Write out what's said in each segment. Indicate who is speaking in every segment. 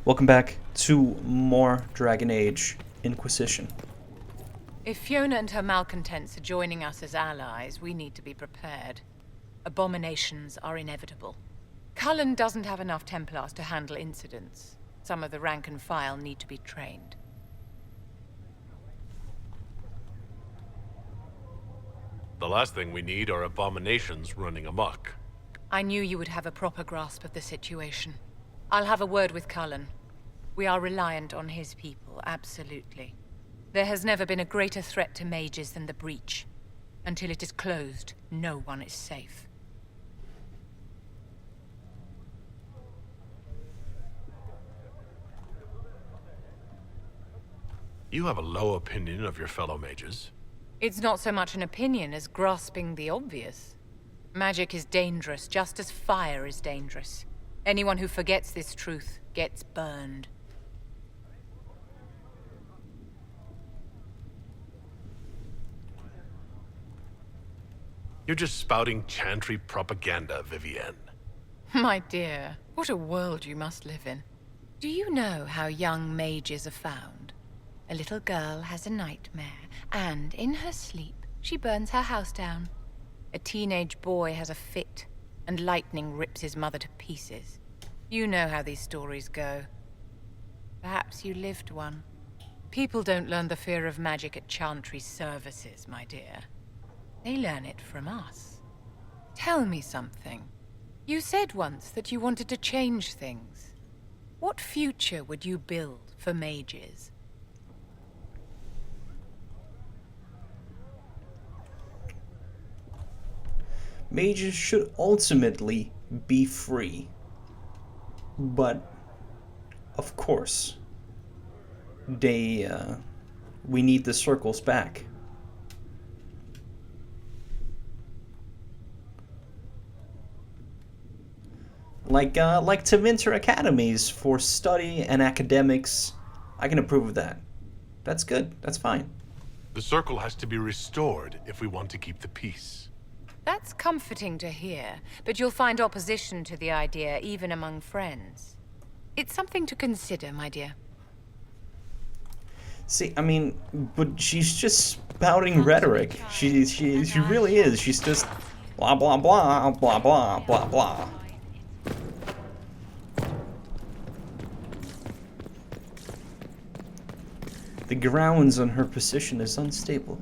Speaker 1: Welcome back to more Dragon Age Inquisition.
Speaker 2: If Fiona and her malcontents are joining us as allies, we need to be prepared. Abominations are inevitable. Cullen doesn't have enough Templars to handle incidents. Some of the rank and file need to be trained.
Speaker 3: The last thing we need are abominations running amok.
Speaker 2: I knew you would have a proper grasp of the situation. I'll have a word with Cullen. We are reliant on his people, absolutely. There has never been a greater threat to mages than the breach. Until it is closed, no one is safe.
Speaker 3: You have a low opinion of your fellow mages.
Speaker 2: It's not so much an opinion as grasping the obvious. Magic is dangerous, just as fire is dangerous. Anyone who forgets this truth gets burned.
Speaker 3: You're just spouting chantry propaganda, Vivienne.
Speaker 2: My dear, what a world you must live in. Do you know how young mages are found? A little girl has a nightmare, and in her sleep, she burns her house down. A teenage boy has a fit, and lightning rips his mother to pieces. You know how these stories go. Perhaps you lived one. People don't learn the fear of magic at Chantry services, my dear. They learn it from us. Tell me something. You said once that you wanted to change things. What future would you build for mages?
Speaker 1: Mages should ultimately be free. But, of course, we need the circles back. Like to enter academies for study and academics. I can approve of that. That's good. That's fine.
Speaker 3: The circle has to be restored if we want to keep the peace.
Speaker 2: That's comforting to hear, but you'll find opposition to the idea even among friends. It's something to consider, my dear.
Speaker 1: See, I mean, but she's just spouting rhetoric. She really is. She's just blah blah blah blah blah blah blah. The grounds on her position is unstable.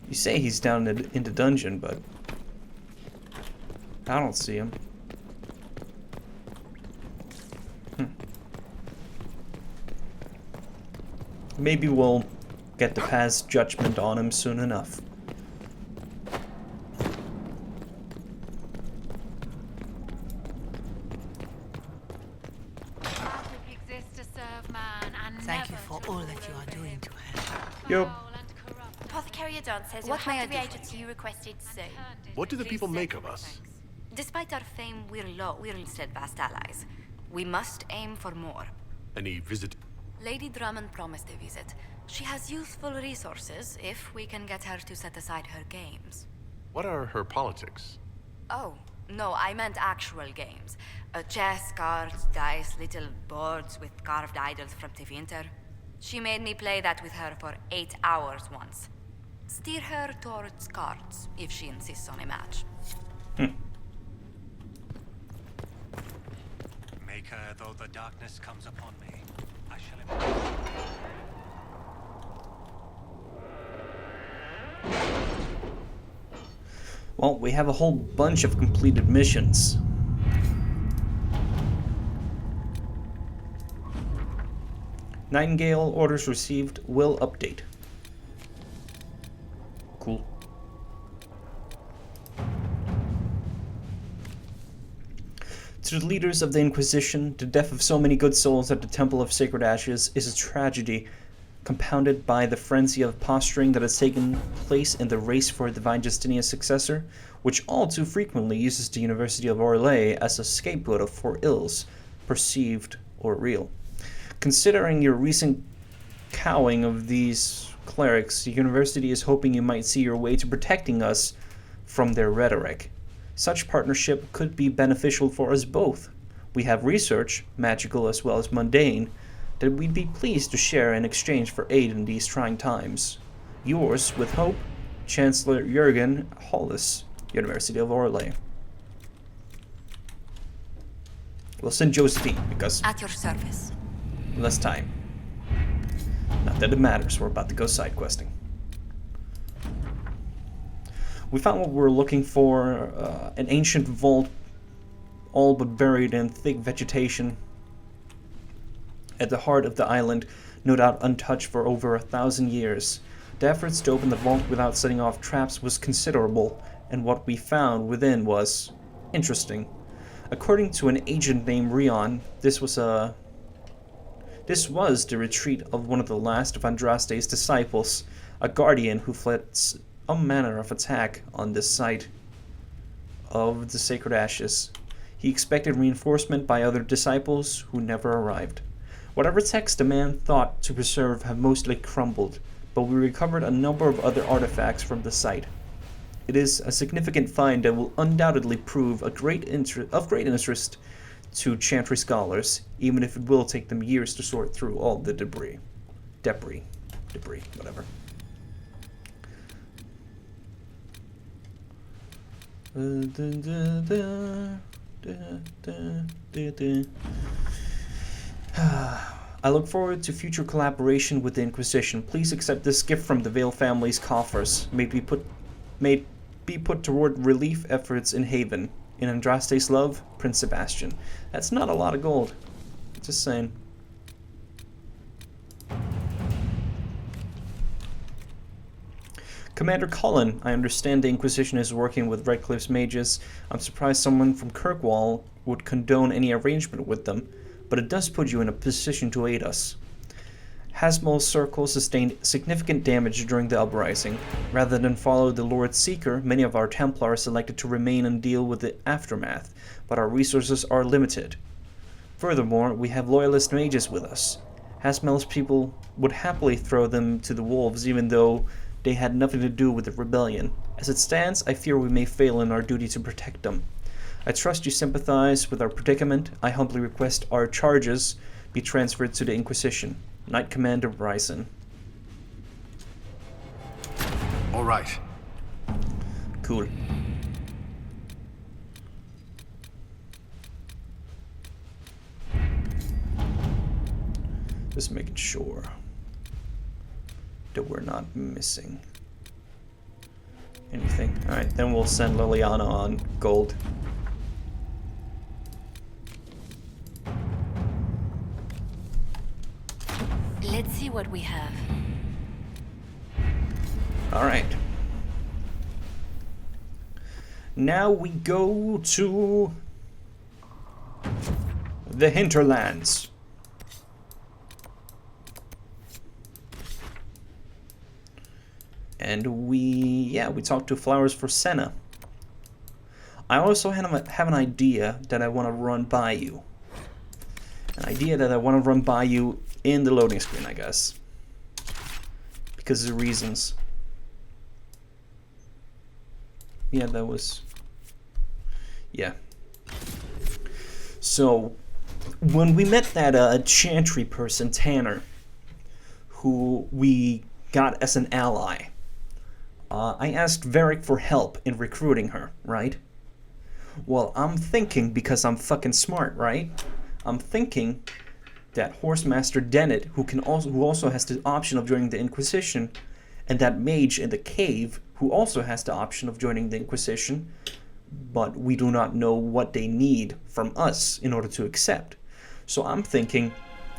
Speaker 1: You say he's down in the dungeon, but I don't see him. Maybe we'll get to pass judgment on him soon enough.
Speaker 4: Thank you for all that you are doing to her.
Speaker 1: Yup.
Speaker 5: Apothecary Adon says
Speaker 4: What
Speaker 5: you'll
Speaker 4: may I
Speaker 5: have the
Speaker 4: do for
Speaker 5: reagents you requested soon.
Speaker 3: What do the people make of us?
Speaker 5: Despite our fame, we're steadfast allies. We must aim for more.
Speaker 3: Any visit?
Speaker 5: Lady Drummond promised a visit. She has useful resources if we can get her to set aside her games.
Speaker 3: What are her politics?
Speaker 5: Oh, no, I meant actual games. Chess, cards, dice, little boards with carved idols from Tevinter. She made me play that with her for 8 hours once. Steer her towards cards, if she insists on a match.
Speaker 6: Make her though the darkness comes upon me. I shall embrace.
Speaker 1: Well, we have a whole bunch of completed missions. Nightingale, orders received, will update. Cool. To the leaders of the Inquisition, the death of so many good souls at the Temple of Sacred Ashes is a tragedy compounded by the frenzy of posturing that has taken place in the race for Divine Justinian's successor, which all too frequently uses the University of Orlais as a scapegoat for ills, perceived or real. Considering your recent cowing of these clerics, the university is hoping you might see your way to protecting us from their rhetoric. Such partnership could be beneficial for us both. We have research, magical as well as mundane, that we'd be pleased to share in exchange for aid in these trying times. Yours, with hope, Chancellor Jürgen Hollis, University of Orlais. We'll send Josephine, because
Speaker 5: At your service.
Speaker 1: less time. Not that it matters, we're about to go side questing. We found what we were looking for, an ancient vault, all but buried in thick vegetation. At the heart of the island, no doubt untouched for over 1,000 years. The efforts to open the vault without setting off traps was considerable, and what we found within was interesting. According to an agent named Rion, this was the retreat of one of the last of Andraste's disciples, a guardian who fled some manner of attack on this site of the Sacred Ashes. He expected reinforcement by other disciples who never arrived. Whatever texts the man thought to preserve have mostly crumbled, but we recovered a number of other artifacts from the site. It is a significant find that will undoubtedly prove of great interest to Chantry scholars, even if it will take them years to sort through all the debris, whatever. I look forward to future collaboration with the Inquisition. Please accept this gift from the Vale family's coffers. May be put toward relief efforts in Haven. In Andraste's love, Prince Sebastian. That's not a lot of gold. Just saying. Commander Cullen, I understand the Inquisition is working with Redcliffe's mages. I'm surprised someone from Kirkwall would condone any arrangement with them, but it does put you in a position to aid us. Hasmel's circle sustained significant damage during the uprising. Rather than follow the Lord Seeker, many of our Templars elected to remain and deal with the aftermath, but our resources are limited. Furthermore, we have loyalist mages with us. Hasmel's people would happily throw them to the wolves even though they had nothing to do with the rebellion. As it stands, I fear we may fail in our duty to protect them. I trust you sympathize with our predicament. I humbly request our charges be transferred to the Inquisition. Knight Commander Bryson.
Speaker 3: All right.
Speaker 1: Cool. Just making sure that we're not missing anything. Alright, then we'll send Liliana on gold.
Speaker 5: Let's see what we have.
Speaker 1: Alright. Now we go to the hinterlands. And we talked to Flowers for Senna. I also have an idea that I want to run by you. An idea that I want to run by you in the loading screen, I guess. Because of reasons. Yeah, that was... Yeah. So, when we met that Chantry person, Tanner, who we got as an ally, I asked Varric for help in recruiting her, right? Well, I'm thinking, because I'm fucking smart, right? I'm thinking that Horsemaster Dennett, who also has the option of joining the Inquisition, and that mage in the cave, who also has the option of joining the Inquisition, but we do not know what they need from us in order to accept. So I'm thinking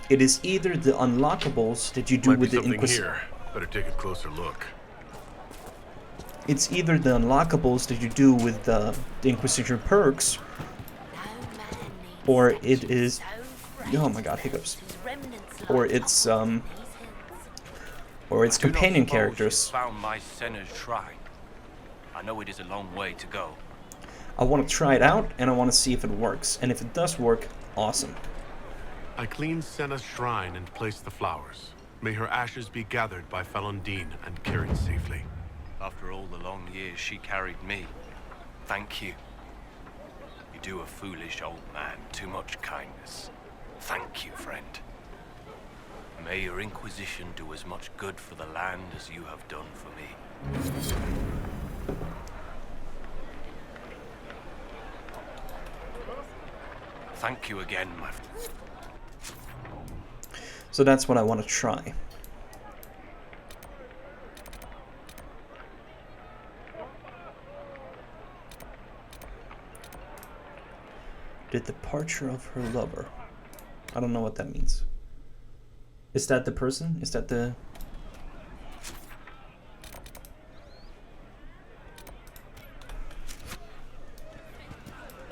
Speaker 1: it is either the unlockables that you do with the Inquisition.
Speaker 3: Here. Better take a closer look.
Speaker 1: It's either the unlockables that you do with the Inquisition perks, or it is... Oh my god, hiccups. Or it's companion characters.
Speaker 7: Found my Senna's shrine. I know it is a long way to go.
Speaker 1: I want to try it out, and I want to see if it works. And if it does work, awesome.
Speaker 3: I cleaned Senna's shrine and placed the flowers. May her ashes be gathered by Falondine and carried safely.
Speaker 7: After all the long years she carried me, Thank you. You do a foolish old man too much kindness. Thank you, friend. May your Inquisition do as much good for the land as you have done for me. Thank you again, my friend.
Speaker 1: So that's what I want to try. The departure of her lover. I don't know what that means. Is that the person? Is that the...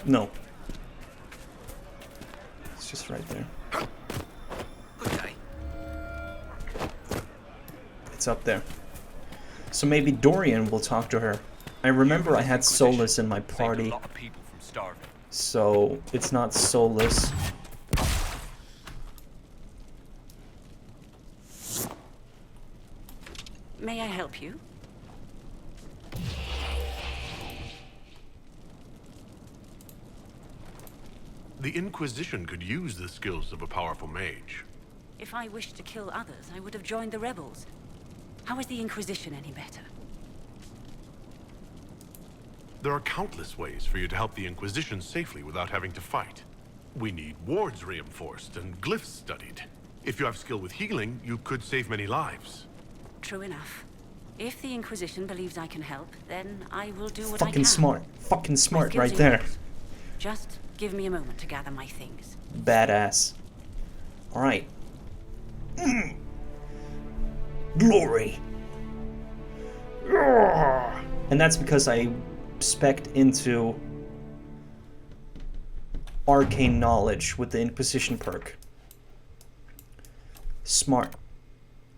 Speaker 1: No. It's just right there.
Speaker 7: Good day.
Speaker 1: It's up there. So maybe Dorian will talk to her. I remember I had Solus in my
Speaker 7: Saved
Speaker 1: party,
Speaker 7: a lot of people from starving.
Speaker 1: so it's not Solus.
Speaker 8: May I help you?
Speaker 3: The Inquisition could use the skills of a powerful mage.
Speaker 8: If I wished to kill others, I would have joined the rebels. How is the Inquisition any better?
Speaker 3: There are countless ways for you to help the Inquisition safely without having to fight. We need wards reinforced and glyphs studied. If you have skill with healing, you could save many lives.
Speaker 8: True enough. If the Inquisition believes I can help, then I will do what I can.
Speaker 1: Fucking smart. Fucking
Speaker 8: My
Speaker 1: smart
Speaker 8: skills
Speaker 1: right there.
Speaker 8: increase. Just give me a moment to gather my things.
Speaker 1: Badass. Alright. Glory. And that's because I spec'd into arcane knowledge with the Inquisition perk. Smart.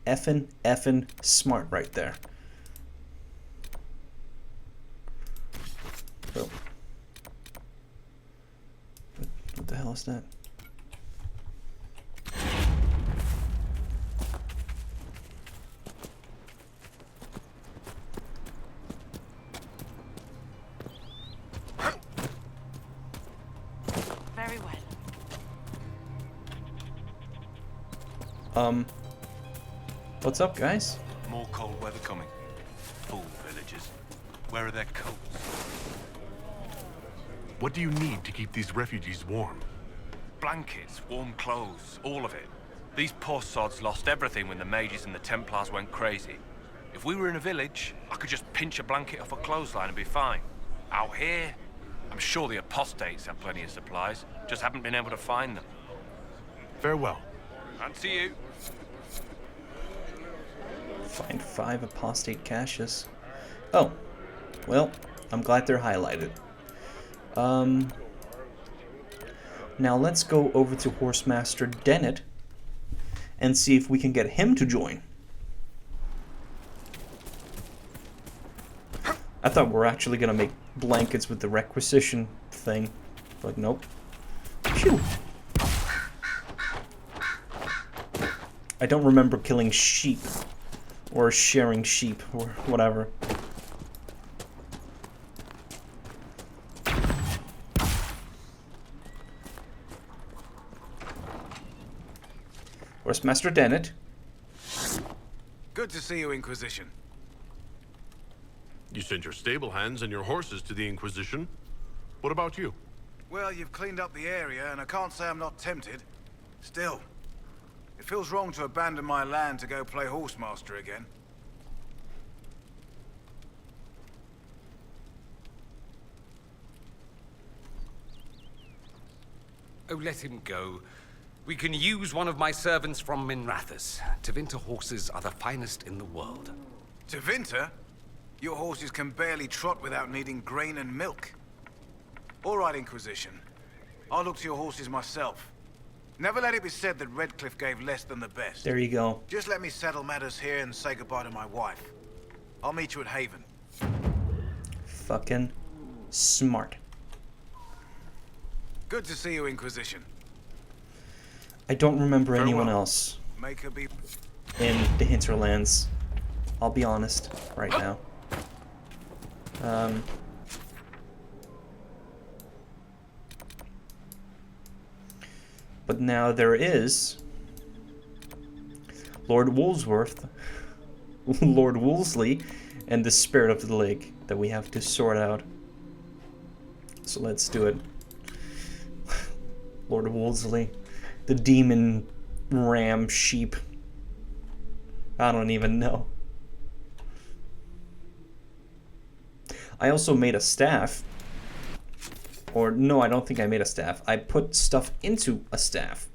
Speaker 1: Effin' smart right there. Oh. What the hell is that?
Speaker 2: Very well.
Speaker 1: What's up, guys?
Speaker 7: More cold weather coming. Fool villagers. Where are their coats?
Speaker 3: What do you need to keep these refugees warm?
Speaker 7: Blankets, warm clothes, all of it. These poor sods lost everything when the mages and the Templars went crazy. If we were in a village, I could just pinch a blanket off a clothesline and be fine. Out here, I'm sure the apostates have plenty of supplies, just haven't been able to find them.
Speaker 3: Farewell.
Speaker 7: And to you.
Speaker 1: Find 5 apostate caches. Oh. Well, I'm glad they're highlighted. Now let's go over to Horsemaster Dennett and see if we can get him to join. I thought we were actually gonna make blankets with the requisition thing. But nope. Phew. I don't remember killing sheep. Or sharing sheep, or whatever. Where's Master Dennett?
Speaker 9: Good to see you, Inquisition.
Speaker 3: You sent your stable hands and your horses to the Inquisition. What about you?
Speaker 9: Well, you've cleaned up the area, and I can't say I'm not tempted. Still, it feels wrong to abandon my land to go play horsemaster again.
Speaker 10: Oh, let him go. We can use one of my servants from Minrathous. Tevinter horses are the finest in the world.
Speaker 9: Tevinter? Your horses can barely trot without needing grain and milk. All right, Inquisition. I'll look to your horses myself. Never let it be said that Redcliffe gave less than the best.
Speaker 1: There you go.
Speaker 9: Just let me settle matters here and say goodbye to my wife. I'll meet you at Haven.
Speaker 1: Fucking smart.
Speaker 9: Good to see you, Inquisition.
Speaker 1: I don't remember
Speaker 3: Farewell.
Speaker 1: anyone else
Speaker 9: Make her be...
Speaker 1: in the hinterlands. I'll be honest right now. But now there is Lord Woolsworth, Lord Woolsley, and the Spirit of the Lake that we have to sort out. So let's do it. Lord Woolsley, the demon ram sheep. I don't even know. I also made a staff. Or no, I don't think I made a staff. I put stuff into a staff.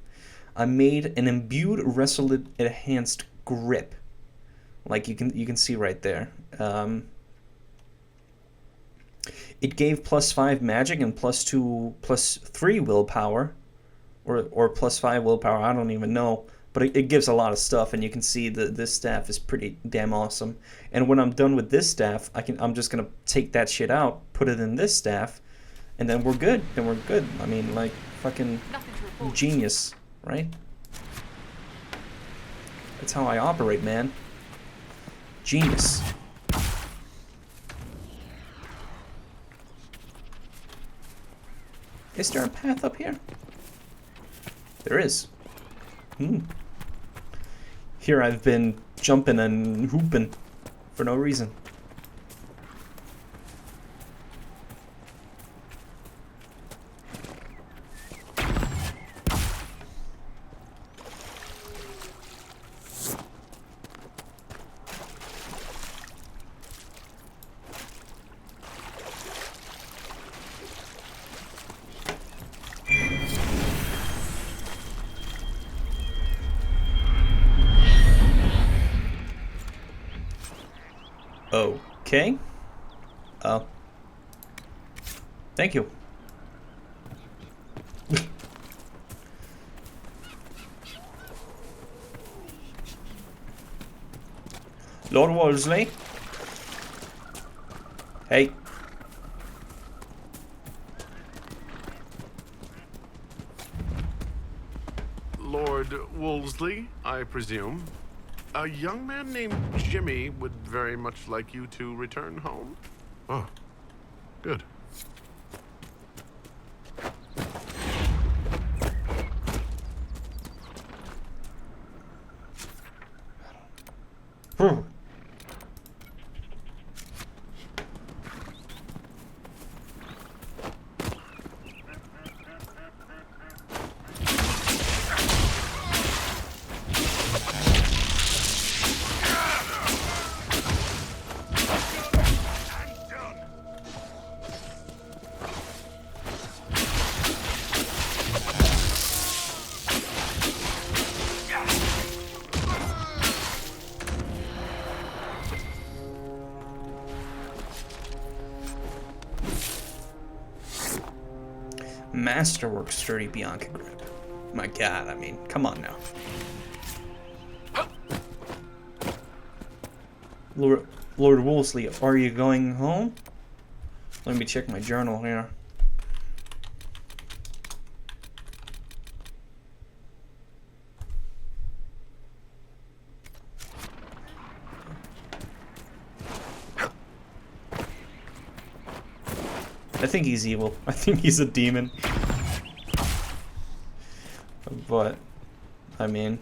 Speaker 1: I made an imbued wrestle enhanced grip. Like you can see right there. It gave +5 magic and +3 willpower. Or +5 willpower, I don't even know. But it gives a lot of stuff, and you can see that this staff is pretty damn awesome. And when I'm done with this staff, I'm just gonna take that shit out, put it in this staff, and then we're good. I mean, like, fucking genius, right? That's how I operate, man. Genius. Is there a path up here? There is. Here I've been jumping and hooping for no reason. Okay. Thank you. Lord Woolsley. Hey.
Speaker 3: Lord Woolsley, I presume. A young man named Jimmy would very much like you to return home. Oh, good.
Speaker 1: Masterwork sturdy Bianca grip. My god, I mean, come on now. Lord Woolsley, are you going home? Let me check my journal here. I think he's evil. I think he's a demon. But, I mean...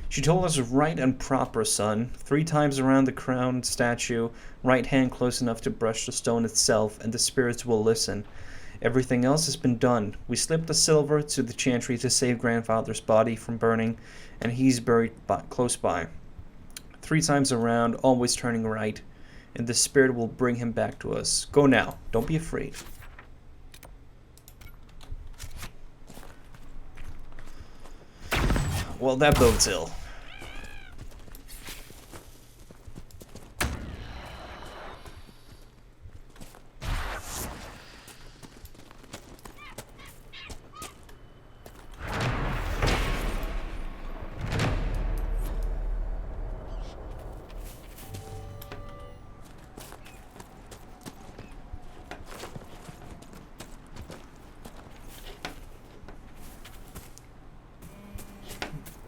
Speaker 1: She told us right and proper, son. 3 times around the crowned statue, right hand close enough to brush the stone itself, and the spirits will listen. Everything else has been done. We slipped the silver to the chantry to save grandfather's body from burning, and he's buried close by. 3 times around, always turning right, and the spirit will bring him back to us. Go now. Don't be afraid. Well, that bodes ill.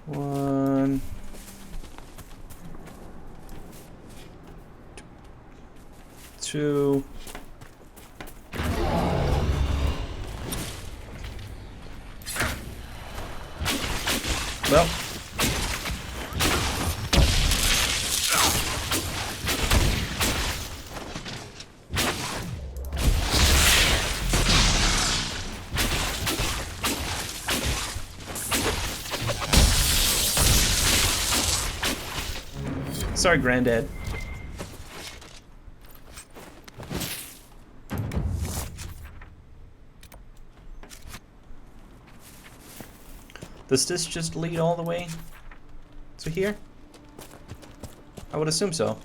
Speaker 1: One, 2. Well. Sorry, Granddad. Does this just lead all the way to here? I would assume so.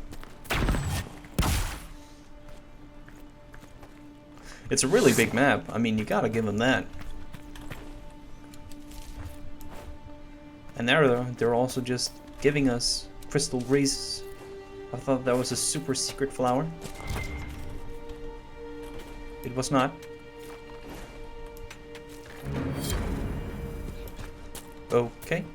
Speaker 1: It's a really big map. I mean, you gotta give them that. And they're also just giving us crystal rays. I thought that was a super secret flower. It was not. Okay.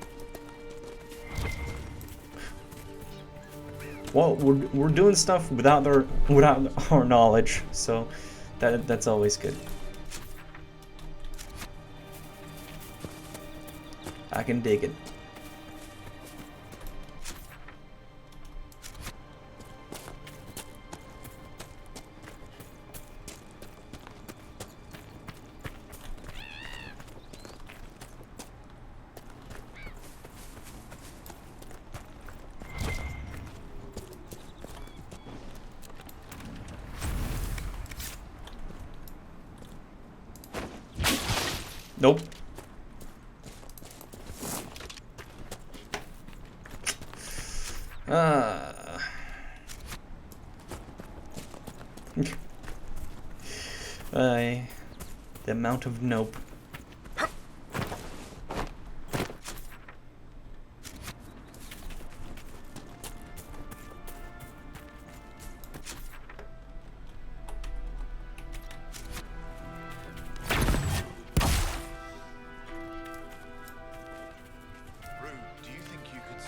Speaker 1: Well, we're doing stuff without our knowledge, so that's always good. I can dig it. Nope. The amount of nope.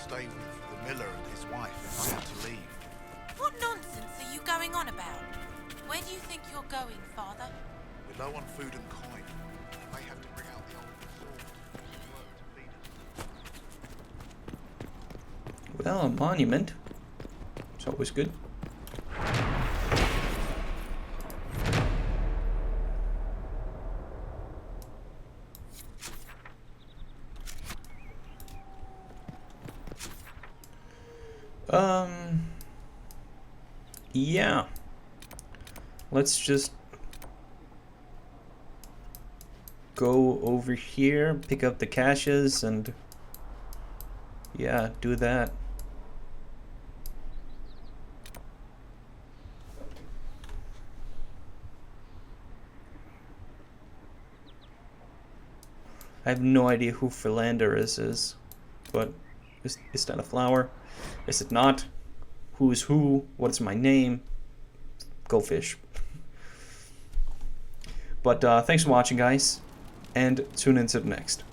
Speaker 11: Stay with the miller and his wife if I had to leave.
Speaker 4: What nonsense are you going on about? Where do you think you're going, Father?
Speaker 11: We're low on food and coin. We may have to bring out the old sword.
Speaker 1: Well, a monument. It's always good. Yeah. Let's just go over here, pick up the caches, and yeah, do that. I have no idea who Philanderus is, but is that a flower? Is it not? Who is who? What is my name? Go fish. But thanks for watching, guys, and tune in to the next.